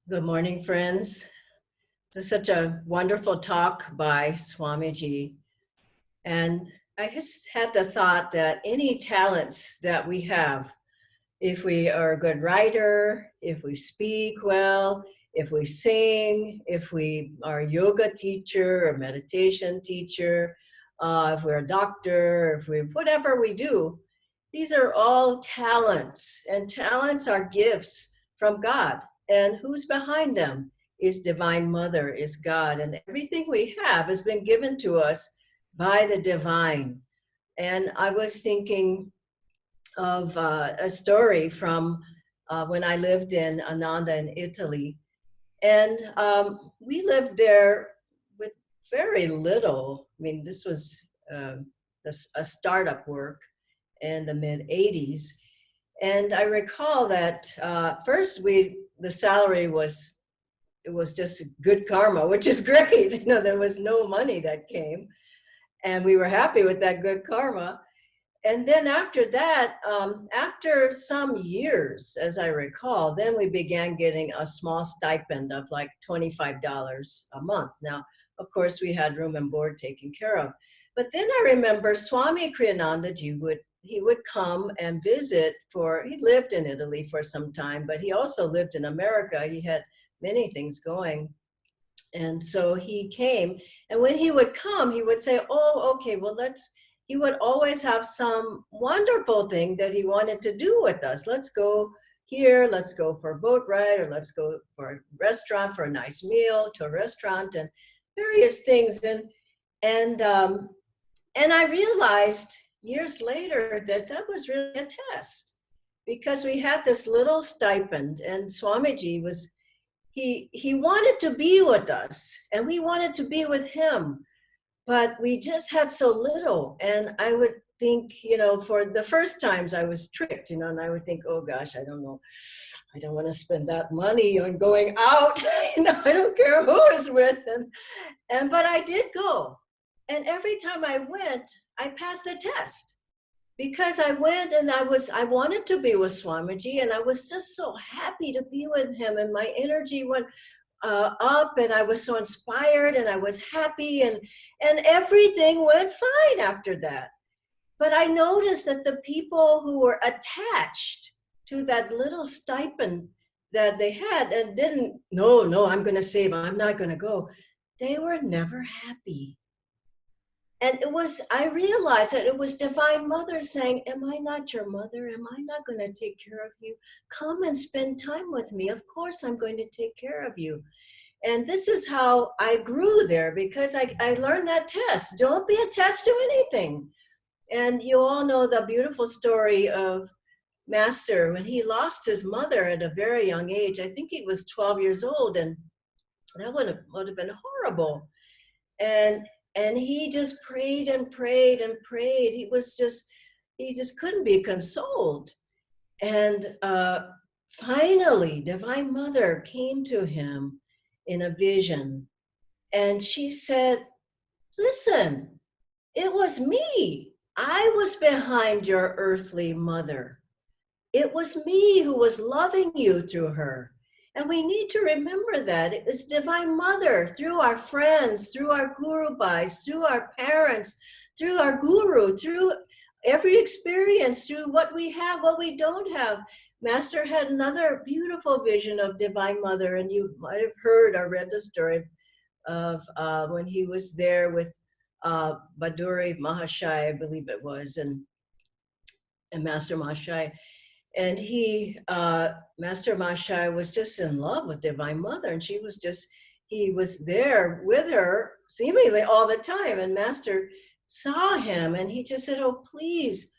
Good morning, friends. This is such a wonderful talk by Swamiji. And I just had the thought that any talents that we have, if we are a good writer, if we speak well, if we sing, if we are a yoga teacher or meditation teacher, if we're a doctor, if we whatever we do, these are all talents, and talents are gifts from God. And who's behind them is Divine Mother, is God, and everything we have has been given to us by the divine. And I was thinking of a story from when I lived in Ananda in Italy. And we lived there with very little. I mean, this was a startup work in the mid 80s. And I recall that first the salary was, it was just good karma, which is great. You know, there was no money that came. And we were happy with that good karma. And then after that, after some years, as I recall, then we began getting a small stipend of like $25 a month. Now, of course, we had room and board taken care of. But then I remember Swami Kriyanandaji he would come and visit he lived in Italy for some time, but he also lived in America. He had many things going. And so he came, and when he would come, he would say, oh, okay, well, he would always have some wonderful thing that he wanted to do with us. Let's go here, let's go for a boat ride, or let's go for a restaurant for a nice meal, to a restaurant, and various things. And I realized years later that that was really a test, because we had this little stipend, and Swamiji he wanted to be with us, and we wanted to be with him, but we just had so little. And I would think, for the first times I was tricked, and I would think, oh gosh, I don't know, I don't want to spend that money on going out. I don't care who is with. But I did go. And every time I went, I passed the test, because I went and I wanted to be with Swamiji, and I was just so happy to be with him, and my energy went up, and I was so inspired, and I was happy, and everything went fine after that. But I noticed that the people who were attached to that little stipend that they had and didn't, no, I'm going to save, I'm not going to go, they were never happy. And I realized that it was Divine Mother saying, am I not your mother? Am I not going to take care of you? Come and spend time with me. Of course, I'm going to take care of you. And this is how I grew there, because I learned that test. Don't be attached to anything. And you all know the beautiful story of Master when he lost his mother at a very young age. I think he was 12 years old, and that would have been horrible. And he just prayed and prayed and prayed. He just couldn't be consoled. And finally, Divine Mother came to him in a vision. And she said, listen, it was me. I was behind your earthly mother. It was me who was loving you through her. And we need to remember that it was Divine Mother, through our friends, through our Guru Bhais, through our parents, through our Guru, through every experience, through what we have, what we don't have. Master had another beautiful vision of Divine Mother, and you might have heard or read the story of when he was there with Baduri Mahashai, I believe it was, and Master Mahashai. And Master Mahashai was just in love with Divine Mother, and he was there with her seemingly all the time. And Master saw him, and he just said, oh, please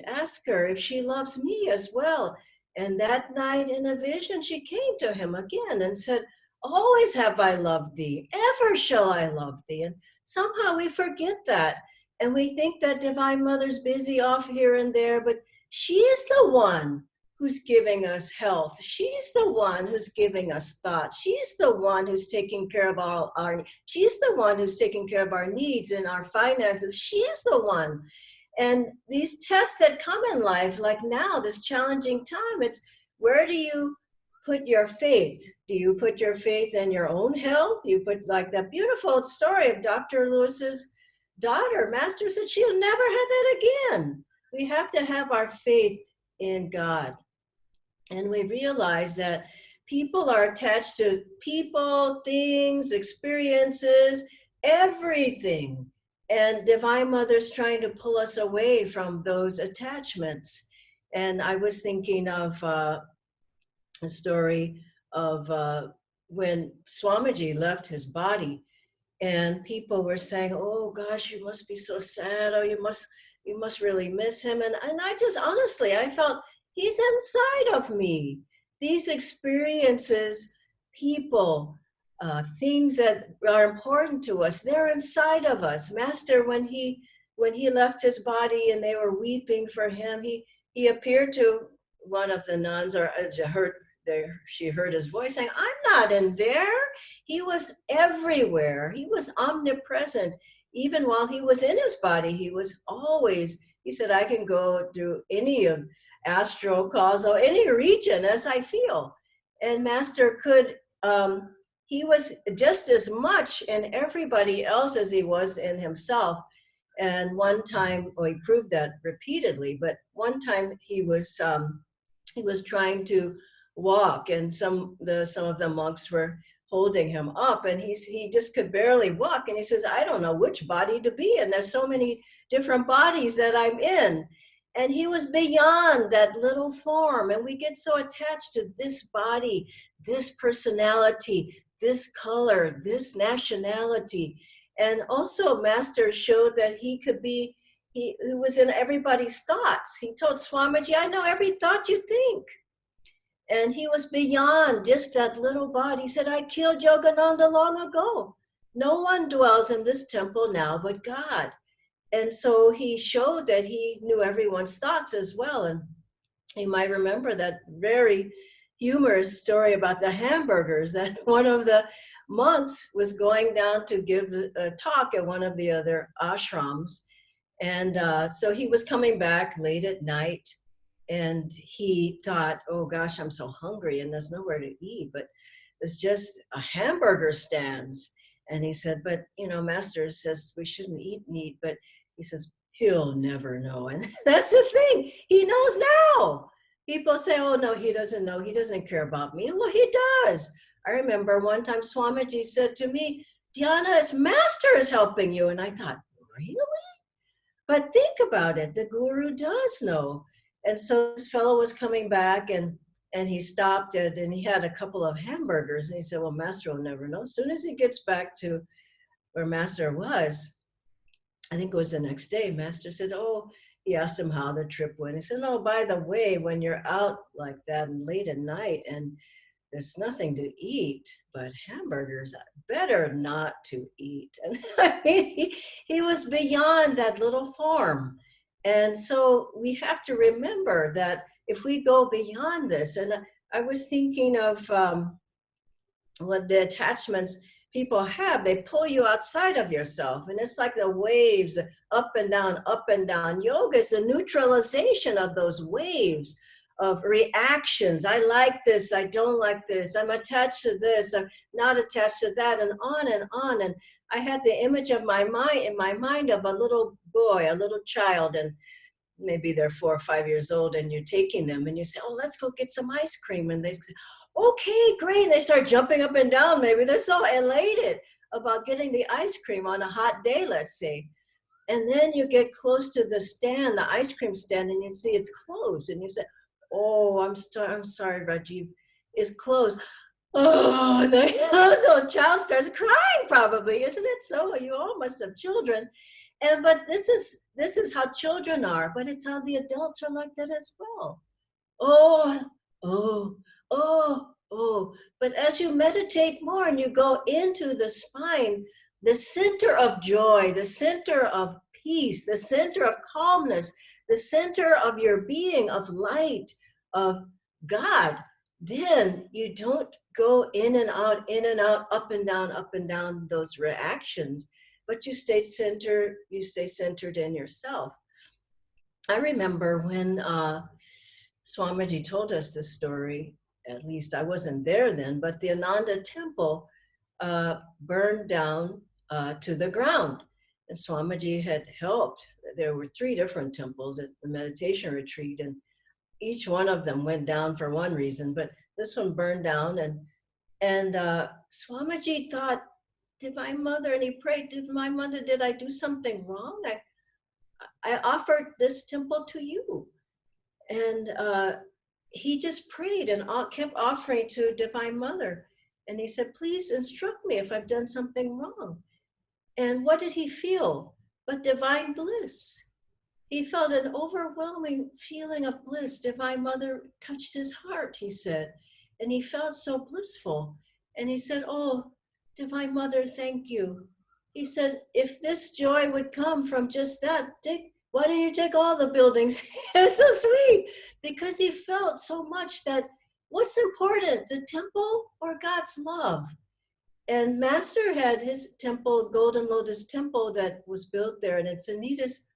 ask her if she loves me as well. And that night in a vision, she came to him again and said, always have I loved thee, ever shall I love thee. And somehow we forget that. And we think that Divine Mother's busy off here and there, but she is the one who's giving us health. She's the one who's giving us thought. She's the one who's taking care of she's the one who's taking care of our needs and our finances. She's the one. And these tests that come in life, like now, this challenging time, it's where do you put your faith? Do you put your faith in your own health? You put, like that beautiful story of Dr. Lewis's daughter. Master said she'll never have that again. We have to have our faith in God. And we realize that people are attached to people, things, experiences, everything. And Divine Mother's trying to pull us away from those attachments. And I was thinking of a story of when Swamiji left his body, and people were saying, "Oh gosh, you must be so sad, or you must really miss him." And I just honestly, I felt he's inside of me. These experiences, people, things that are important to us, they're inside of us. Master, when he left his body and they were weeping for him, he appeared to one of the nuns, or she heard his voice saying, "I'm not in there." He was everywhere. He was omnipresent. Even while he was in his body, he was always, he said, "I can go to any of astral, causal, any region as I feel." And Master could, he was just as much in everybody else as he was in himself. And one time, well, he proved that repeatedly, but one time he was trying to walk, and some of the monks were holding him up, and he just could barely walk. And he says, "I don't know which body to be in. There's so many different bodies that I'm in." And he was beyond that little form. And we get so attached to this body, this personality, this color, this nationality. And also Master showed that he could be, he was in everybody's thoughts. He told Swamiji, "I know every thought you think." And he was beyond just that little body. He said, "I killed Yogananda long ago. No one dwells in this temple now but God." And so he showed that he knew everyone's thoughts as well. And you might remember that very humorous story about the hamburgers, that one of the monks was going down to give a talk at one of the other ashrams. And so he was coming back late at night, and he thought, "Oh gosh, I'm so hungry and there's nowhere to eat, but there's just a hamburger stands." And he said, "But Master says we shouldn't eat meat." But he says, "He'll never know." And that's the thing. He knows now. People say, "Oh no, he doesn't know. He doesn't care about me." Well, he does. I remember one time Swamiji said to me, "Diana, his Master is helping you." And I thought, really? But think about it. The Guru does know. And so this fellow was coming back, and he stopped it, and he had a couple of hamburgers. And he said, "Well, Master will never know." As soon as he gets back to where Master was, I think it was the next day, Master said, he asked him how the trip went. He said, "No, by the way, when you're out like that and late at night and there's nothing to eat but hamburgers, better not to eat." And I mean, he was beyond that little form. And so we have to remember that if we go beyond this, and I was thinking of what the attachments people have, they pull you outside of yourself. And it's like the waves, up and down, up and down. Yoga is the neutralization of those waves of reactions. I like this, I don't like this, I'm attached to this, I'm not attached to that, and on and on. And I had the image of my mind in my mind of a little boy, a little child, and maybe they're 4 or 5 years old, and you're taking them and you say, "Oh, let's go get some ice cream." And they say, "Okay, great." And they start jumping up and down. Maybe they're so elated about getting the ice cream on a hot day, let's say. And then you get close to the stand, the ice cream stand, and you see it's closed. And you say, "Oh, I'm sorry, Rajiv, it's closed." Oh, the child starts crying probably, isn't it so? You all must have children. But this is how children are, but it's how the adults are like that as well. Oh, oh, oh. But as you meditate more and you go into the spine, the center of joy, the center of peace, the center of calmness, the center of your being, of light, of God, then you don't go in and out, up and down those reactions, but you stay centered in yourself. I remember when Swamiji told us this story, at least I wasn't there then, but the Ananda temple burned down to the ground. And Swamiji had helped. There were 3 different temples at the meditation retreat, and each one of them went down for one reason, but this one burned down. And Swamiji thought, Divine Mother, and he prayed, Divine Mother, did I do something wrong? I offered this temple to you. And he just prayed and kept offering to Divine Mother. And he said, please instruct me if I've done something wrong. And what did he feel? But divine bliss. He felt an overwhelming feeling of bliss. Divine Mother touched his heart, he said. And he felt so blissful. And he said, oh, Divine Mother, thank you. He said, if this joy would come from just that, why don't you take all the buildings? It was so sweet, because he felt so much that what's important, the temple or God's love? And Master had his temple, Golden Lotus Temple, that was built there, and it's the neatest.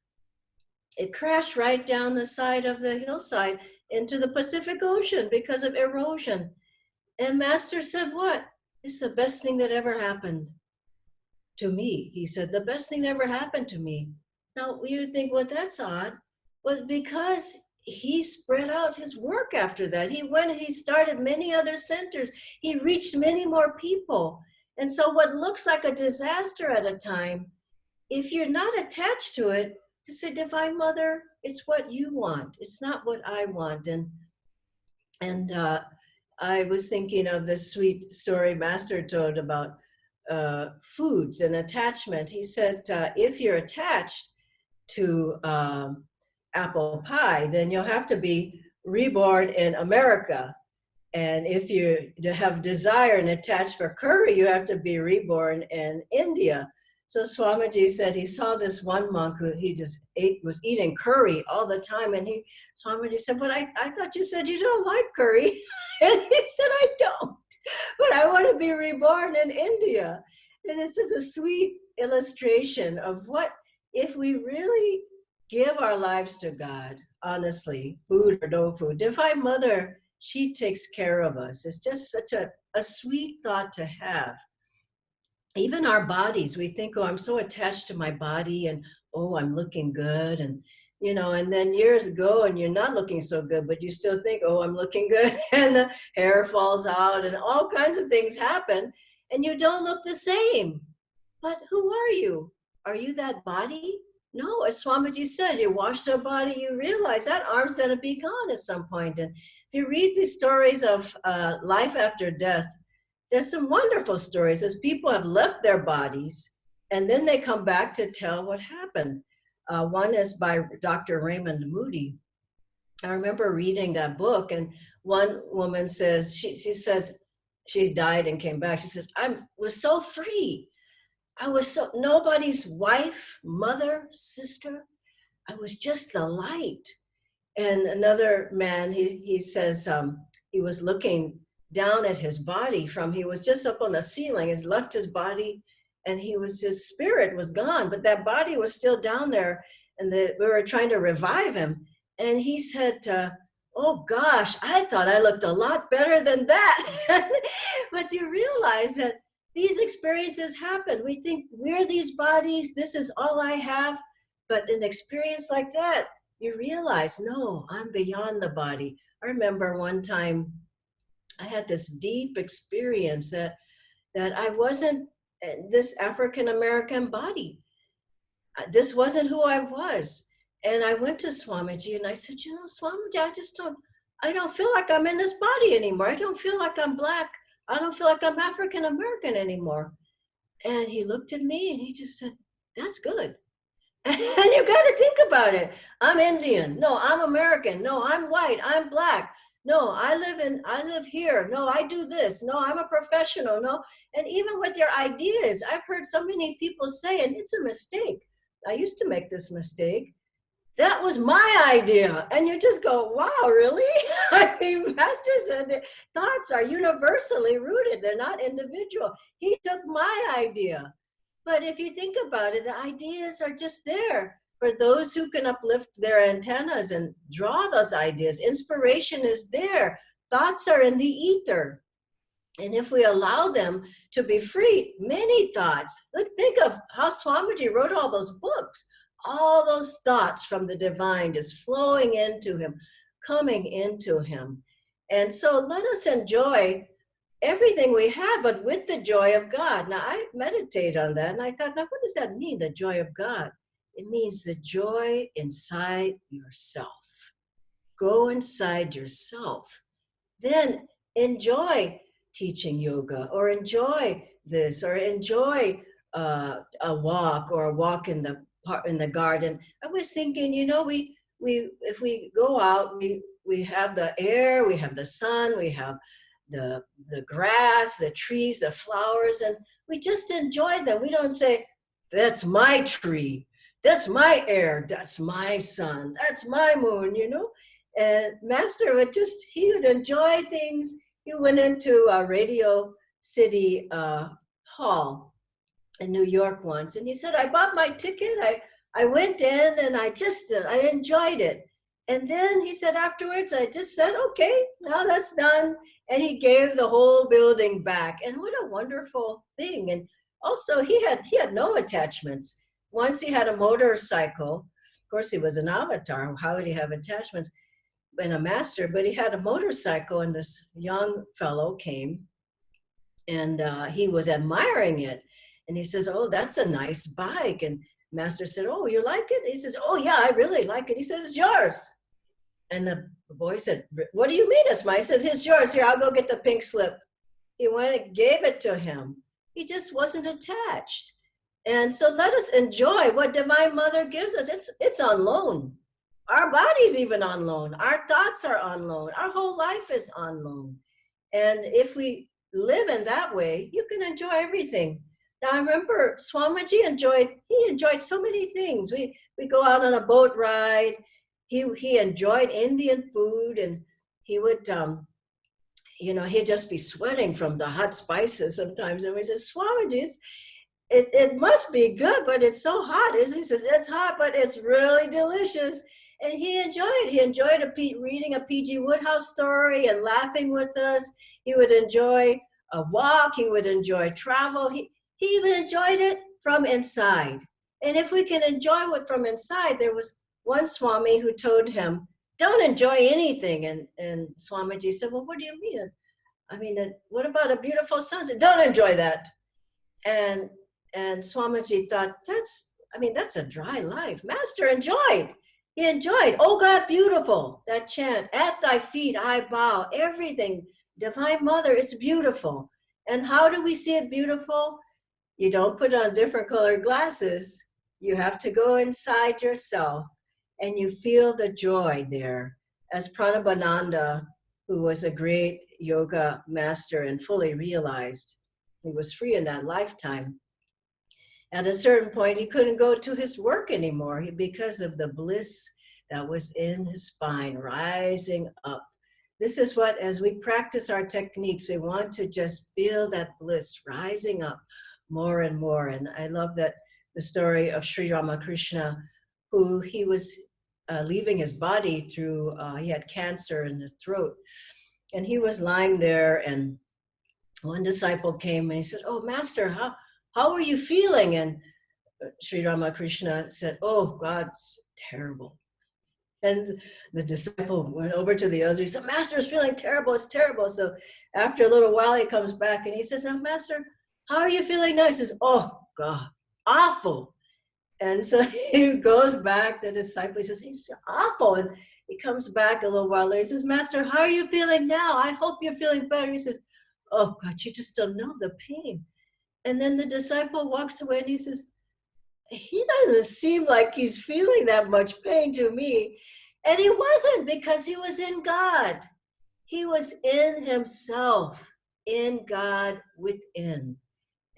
It crashed right down the side of the hillside into the Pacific Ocean because of erosion. And Master said, what? It's the best thing that ever happened to me. He said, the best thing that ever happened to me. Now, you think, well, that's odd. Well, because he spread out his work after that. He started many other centers. He reached many more people. And so what looks like a disaster at a time, if you're not attached to it, to say, Divine Mother, it's what you want. It's not what I want. And I was thinking of the sweet story Master told about foods and attachment. He said, if you're attached to apple pie, then you'll have to be reborn in America. And if you have desire and attached for curry, you have to be reborn in India. So Swamiji said he saw this one monk who he just was eating curry all the time. And Swamiji said, but I thought you said you don't like curry. And he said, I don't, but I want to be reborn in India. And it's just a sweet illustration of what, if we really give our lives to God, honestly, food or no food, Divine Mother, she takes care of us. It's just such a sweet thought to have. Even our bodies, we think, oh, I'm so attached to my body, and oh, I'm looking good. And, and then years go and you're not looking so good, but you still think, oh, I'm looking good. And the hair falls out and all kinds of things happen and you don't look the same. But who are you? Are you that body? No, as Swamiji said, you wash the body, you realize that arm's going to be gone at some point. And if you read these stories of life after death, there's some wonderful stories as people have left their bodies and then they come back to tell what happened. One is by Dr. Raymond Moody. I remember reading that book, and one woman says, she says she died and came back. She says, I was so free. I was so nobody's wife, mother, sister. I was just the light. And another man, he says he was looking down at his body he was just up on the ceiling, has left his body, and his spirit was gone, but that body was still down there, and we were trying to revive him. And he said, oh gosh, I thought I looked a lot better than that. But you realize that these experiences happen. We think we're these bodies, this is all I have, but an experience like that, you realize, no, I'm beyond the body. I remember one time I had this deep experience that I wasn't this African-American body. This wasn't who I was. And I went to Swamiji and I said, Swamiji, I don't feel like I'm in this body anymore. I don't feel like I'm Black. I don't feel like I'm African-American anymore. And he looked at me and he just said, that's good. And you got to think about it. I'm Indian. No, I'm American. No, I'm white. I'm Black. No, I live here. No, I do this. No, I'm a professional. No. And even with your ideas, I've heard so many people say, and it's a mistake. I used to make this mistake. That was my idea. And you just go, wow, really? I mean, Master said that thoughts are universally rooted. They're not individual. He took my idea. But if you think about it, the ideas are just there for those who can uplift their antennas and draw those ideas. Inspiration is there thoughts are in the ether. And if we allow them to be free, many thoughts, look, think of how Swamiji wrote all those books. All those thoughts from the divine just flowing into him, coming into him. And so let us enjoy everything we have, but with the joy of God. Now, I meditate on that, and I thought, now, what does that mean, the joy of God? It means the joy inside yourself. Go inside yourself. Then enjoy teaching yoga, or enjoy this, or enjoy a walk in the garden. I was thinking, we if we go out, we have the air, we have the sun, we have the grass, the trees, the flowers, and we just enjoy them. We don't say, that's my tree, that's my air, that's my sun, that's my moon, And Master he would enjoy things. He went into a Radio City hall in New York once, and he said, I bought my ticket, I went in, and I enjoyed it. And then he said afterwards, I just said, okay, now that's done. And he gave the whole building back. And what a wonderful thing. And also he had no attachments. Once he had a motorcycle. Of course, he was an avatar. How would he have attachments? And a master, but he had a motorcycle, and this young fellow came, and he was admiring it. And he says, oh, that's a nice bike. And Master said, oh, you like it? He says, oh, yeah, I really like it. He says, it's yours. And the boy said, what do you mean it's mine? He says, it's yours. Here, I'll go get the pink slip. He went and gave it to him. He just wasn't attached. And so let us enjoy what Divine Mother gives us. It's on loan. Our body's even on loan. Our thoughts are on loan. Our whole life is on loan. And if we live in that way, you can enjoy everything. Now, I remember Swamiji enjoyed so many things. We go out on a boat ride. He enjoyed Indian food, and he would, he'd just be sweating from the hot spices sometimes. And we said, Swamiji, it must be good, but it's so hot. He says, it's hot, but it's really delicious. And he enjoyed reading a P.G. Woodhouse story and laughing with us. He would enjoy a walk. He would enjoy travel. He even enjoyed it from inside. And if we can enjoy it from inside, there was one Swami who told him, don't enjoy anything. And Swamiji said, well, what do you mean? I mean, what about a beautiful sunset? Don't enjoy that. And Swamiji thought, that's a dry life. Master enjoyed. He enjoyed, oh God, beautiful, that chant, at thy feet I bow, everything, Divine Mother, it's beautiful. And how do we see it beautiful? You don't put on different colored glasses. You have to go inside yourself, and you feel the joy there. As Pranabananda, who was a great yoga master and fully realized, he was free in that lifetime. At a certain point, he couldn't go to his work anymore because of the bliss that was in his spine, rising up. This is what, as we practice our techniques, we want to just feel that bliss rising up more and more. And I love that the story of Sri Ramakrishna, who he was leaving his body through, he had cancer in the throat. And he was lying there, and one disciple came and he said, oh, Master, how are you feeling? And Sri Ramakrishna said, oh, God, it's terrible. And the disciple went over to the other. He said, Master is feeling terrible. It's terrible. So after a little while, he comes back and he says, now, Master, how are you feeling now? He says, oh, God, awful. And so he goes back, the disciple, he says, he's awful. And he comes back a little while later. He says, Master, how are you feeling now? I hope you're feeling better. He says, oh, God, you just don't know the pain. And then the disciple walks away and he says, he doesn't seem like he's feeling that much pain to me. And he wasn't, because he was in God. He was in himself, in God within.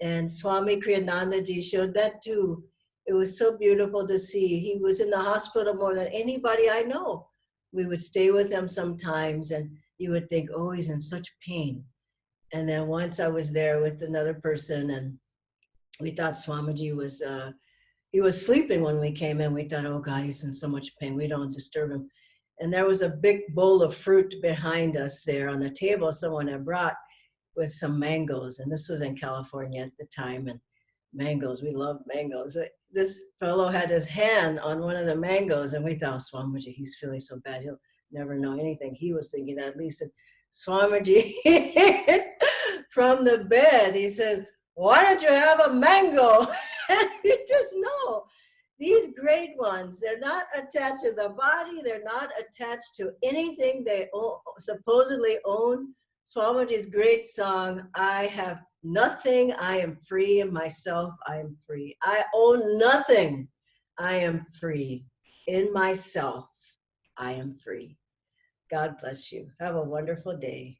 And Swami Kriyanandaji showed that too. It was so beautiful to see. He was in the hospital more than anybody I know. We would stay with him sometimes, and you would think, oh, he's in such pain. And then once I was there with another person, and we thought Swamiji was, he was sleeping when we came in. We thought, oh God, he's in so much pain. We don't disturb him. And there was a big bowl of fruit behind us there on the table someone had brought with some mangoes. And this was in California at the time. And mangoes, we love mangoes. This fellow had his hand on one of the mangoes, and we thought, oh, Swamiji, he's feeling so bad. He'll never know anything. He was thinking that. At least Swamiji, from the bed, he said, why don't you have a mango? And you just know. These great ones, they're not attached to the body. They're not attached to anything they supposedly own. Swamiji's great song, I have nothing, I am free in myself, I am free. I own nothing, I am free. In myself, I am free. God bless you. Have a wonderful day.